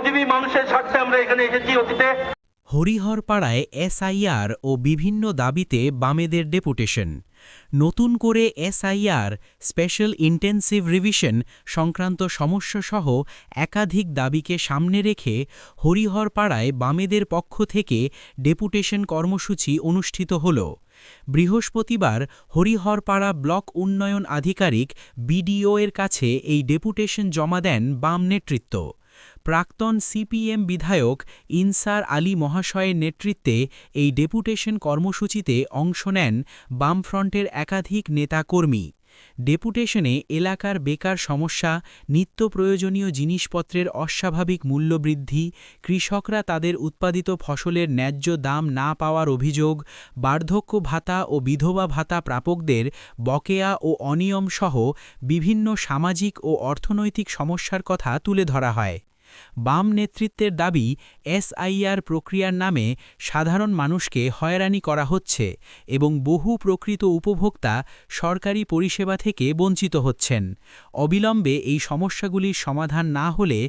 শ্রমজীবী মানুষের স্বার্থে আমরা এখানে এসেছি অতীতে। হরিহরপাড়ায় এসআইআর ও বিভিন্ন দাবিতে বামেদের ডেপুটেশন। নতুন করে এসআইআর স্পেশাল ইন্টেন্সিভ রিভিশন সংক্রান্ত সমস্যাসহ একাধিক দাবিকে সামনে রেখে হরিহরপাড়ায় বামেদের পক্ষ থেকে ডেপুটেশন কর্মসূচি অনুষ্ঠিত হল। বৃহস্পতিবার হরিহরপাড়া ব্লক উন্নয়ন আধিকারিক বিডিও এর কাছে এই ডেপুটেশন জমা দেন বাম নেতৃত্ব। প্রাক্তন সিপিএম বিধায়ক ইনসার আলী মহাশয়ের নেতৃত্বে এই ডেপুটেশন কর্মসূচিতে অংশ নেন বামফ্রন্টের একাধিক নেতাকর্মী। ডেপুটেশনে এলাকার বেকার সমস্যা, নিত্য প্রয়োজনীয় জিনিসপত্রের অস্বাভাবিক মূল্যবৃদ্ধি, কৃষকরা তাদের উৎপাদিত ফসলের ন্যায্য দাম না পাওয়ার অভিযোগ, বার্ধক্য ভাতা ও বিধবা ভাতা প্রাপকদের বকেয়া ও অনিয়ম সহ বিভিন্ন সামাজিক ও অর্থনৈতিক সমস্যার কথা তুলে ধরা হয়। বাম নেতৃত্বের দাবি, এসআইআর প্রক্রিয়ার নামে সাধারণ মানুষকে হয়রানি করা হচ্ছে এবং বহু প্রকৃত উপভোক্তা সরকারি পরিষেবা থেকে বঞ্চিত হচ্ছেন। অবিলম্বে এই সমস্যাগুলির সমাধান না হলে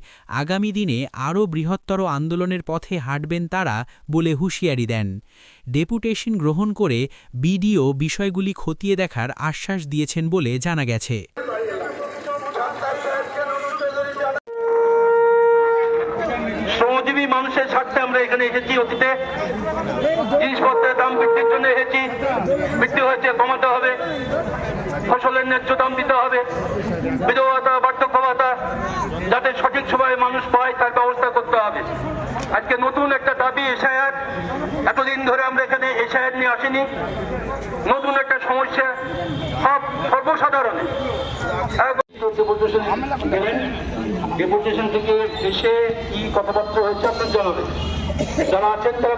আগামী দিনে আরও বৃহত্তর আন্দোলনের পথে হাঁটবেন তারা বলে হুঁশিয়ারি দেন। ডেপুটেশন গ্রহণ করে বিডিও বিষয়গুলি খতিয়ে দেখার আশ্বাস দিয়েছেন বলে জানা গেছে। শ্রমজীবী মানুষের স্বার্থে আমরা এখানে এসেছি অতীতে। জিনিসপত্রের দাম বৃদ্ধির জন্য এসেছি, বৃদ্ধি হয়েছে, কমাতে হবে। ফসলের ন্যায্য দাম দিতে হবে। বিধবা ভাতা, বার্ধক্য ভাতা যাতে সঠিক সময়ে মানুষ পায় তার ব্যবস্থা করতে হবে। আজকে নতুন একটা দাবি এসআইআর। এতদিন ধরে আমরা এখানে এসআইআর নিয়ে আসিনি। নতুন একটা সমস্যা সর্বসাধারণে। ডেপুটেশন থেকে এসে কি কথাবার্তা হয়েছে আপনার জানাবেন, যারা আছেন তারা